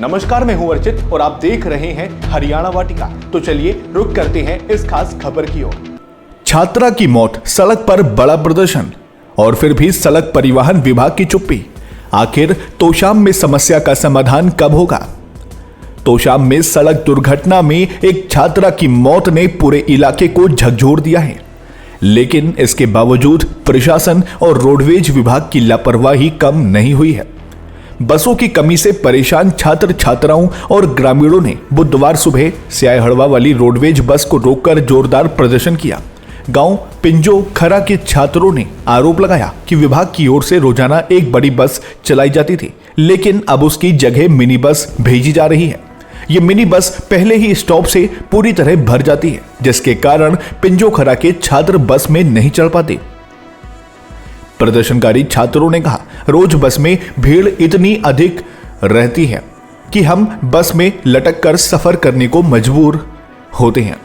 नमस्कार, मैं हूं अर्चित और आप देख रहे हैं हरियाणा वाटिका। तो चलिए रुक करते हैं इस खास खबर की ओर। छात्रा की मौत, सड़क पर बड़ा प्रदर्शन और फिर भी सड़क परिवहन विभाग की चुप्पी। आखिर तोशाम में समस्या का समाधान कब होगा? तोशाम में सड़क दुर्घटना में एक छात्रा की मौत ने पूरे इलाके को झकझोर दिया है, लेकिन इसके बावजूद प्रशासन और रोडवेज विभाग की लापरवाही कम नहीं हुई है। बसों की कमी से परेशान छात्र छात्राओं और ग्रामीणों ने बुधवार सुबह स्याहड़वा वाली रोडवेज बस को रोककर जोरदार प्रदर्शन किया। गांव पिंजो खरा के छात्रों ने आरोप लगाया कि विभाग की ओर से रोजाना एक बड़ी बस चलाई जाती थी, लेकिन अब उसकी जगह मिनी बस भेजी जा रही है। ये मिनी बस पहले ही स्टॉप से पूरी तरह भर जाती है, जिसके कारण पिंजो खरा के छात्र बस में नहीं चढ़ पाते। प्रदर्शनकारी छात्रों ने कहा, रोज बस में भीड़ इतनी अधिक रहती है कि हम बस में लटक कर सफर करने को मजबूर होते हैं।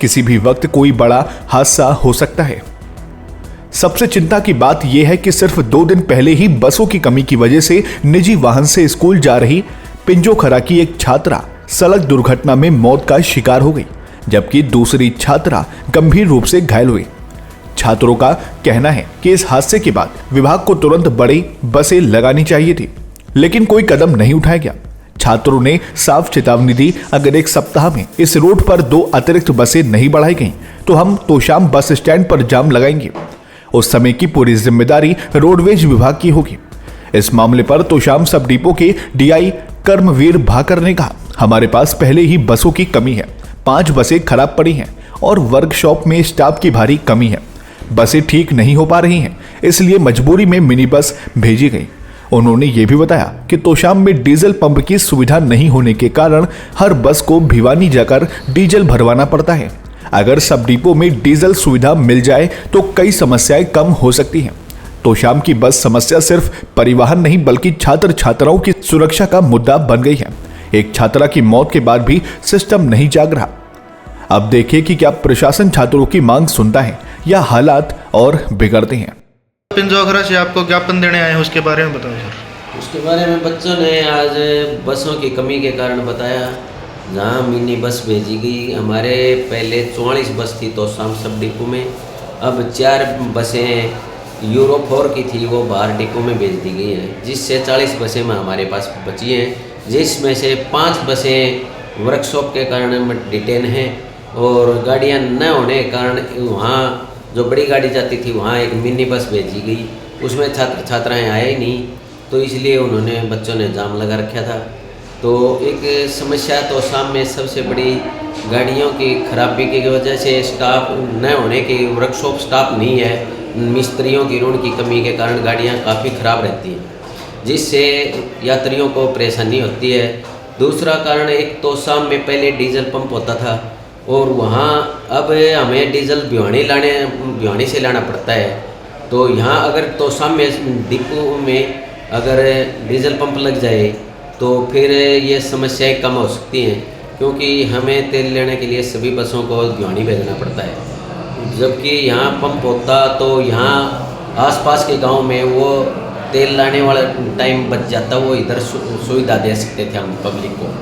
किसी भी वक्त कोई बड़ा हादसा हो सकता है। सबसे चिंता की बात यह है कि सिर्फ 2 दिन पहले ही बसों की कमी की वजह से निजी वाहन से स्कूल जा रही पिंजो खरा की एक छात्रा सड़क दुर्घटना में मौत का शिकार हो गई, जबकि दूसरी छात्रा गंभीर रूप से घायल हुई। छात्रों का कहना है कि इस हादसे के बाद विभाग को तुरंत बड़ी बसें लगानी चाहिए थी, लेकिन कोई कदम नहीं उठाया गया। छात्रों ने साफ चेतावनी दी, अगर 1 सप्ताह में इस रूट पर 2 अतिरिक्त बसें नहीं बढ़ाई गईं, तो हम तोशाम बस स्टैंड पर जाम लगाएंगे। उस समय की पूरी जिम्मेदारी रोडवेज विभाग की होगी। इस मामले पर तोशाम सब डिपो के डीआई कर्मवीर भाकर ने कहा, हमारे पास पहले ही बसों की कमी है, 5 बसें खराब पड़ी हैं और वर्कशॉप में स्टाफ की भारी कमी है। बसें ठीक नहीं हो पा रही हैं, इसलिए मजबूरी में मिनी बस भेजी गई। उन्होंने ये भी बताया कि तोशाम में डीजल पंप की सुविधा नहीं होने के कारण हर बस को भिवानी जाकर डीजल भरवाना पड़ता है। अगर सब डिपो में डीजल सुविधा मिल जाए तो कई समस्याएं कम हो सकती हैं। तोशाम की बस समस्या सिर्फ परिवहन नहीं बल्कि छात्र छात्राओं की सुरक्षा का मुद्दा बन गई है। एक छात्रा की मौत के बाद भी सिस्टम नहीं जाग रहा। अब देखिए कि क्या प्रशासन छात्रों की मांग सुनता है या हालात और बिगड़ते हैं। पिंजो खरा से आपको ज्ञापन देने आए हैं, उसके बारे में बताओ सर। उसके बारे में बच्चों ने आज बसों की कमी के कारण बताया, जहाँ मिनी बस भेजी गई। हमारे पहले 44 बस थी तोशाम सब डिपो में, अब 4 बसें यूरो 4 की थी, वो बाहर डिपो में भेज दी गई हैं, जिससे 40 बसें में हमारे पास बची हैं, जिसमें से 5 बसें वर्कशॉप के कारण डिटेन हैं और गाड़ियाँ न होने के कारण वहाँ जो बड़ी गाड़ी जाती थी वहाँ एक मिनी बस भेजी गई, उसमें छात्र छात्राएँ आए ही नहीं, तो इसलिए उन्होंने बच्चों ने जाम लगा रखा था। तो एक समस्या तो शाम में सबसे बड़ी गाड़ियों की खराबी की वजह से स्टाफ न होने की, वर्कशॉप स्टाफ नहीं है, मिस्त्रियों की ऋण की कमी के कारण गाड़ियाँ काफ़ी ख़राब रहती हैं, जिससे यात्रियों को परेशानी होती है। दूसरा कारण, एक तो शाम में पहले डीजल पंप होता था और वहाँ अब हमें डीजल भिवानी से लाना पड़ता है। तो यहाँ अगर तोशाम में डिपो में अगर डीजल पंप लग जाए तो फिर ये समस्याएं कम हो सकती हैं, क्योंकि हमें तेल लेने के लिए सभी बसों को भिवानी भेजना पड़ता है। जबकि यहाँ पंप होता तो यहाँ आसपास के गांव में वो तेल लाने वाला टाइम बच जाता, वो इधर सुविधा दे सकते थे हम पब्लिक को,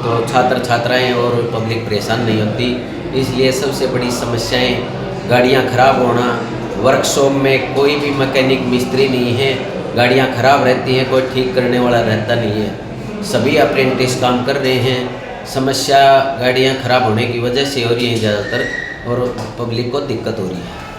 तो छात्र छात्राएं और पब्लिक परेशान नहीं होती। इसलिए सबसे बड़ी समस्याएं गाड़ियां खराब होना, वर्कशॉप में कोई भी मैकेनिक मिस्त्री नहीं है, गाड़ियां खराब रहती हैं, कोई ठीक करने वाला रहता नहीं है, सभी अप्रेंटिस काम कर रहे हैं। समस्या गाड़ियां खराब होने की वजह से हो रही है ज़्यादातर और पब्लिक को दिक्कत हो रही है।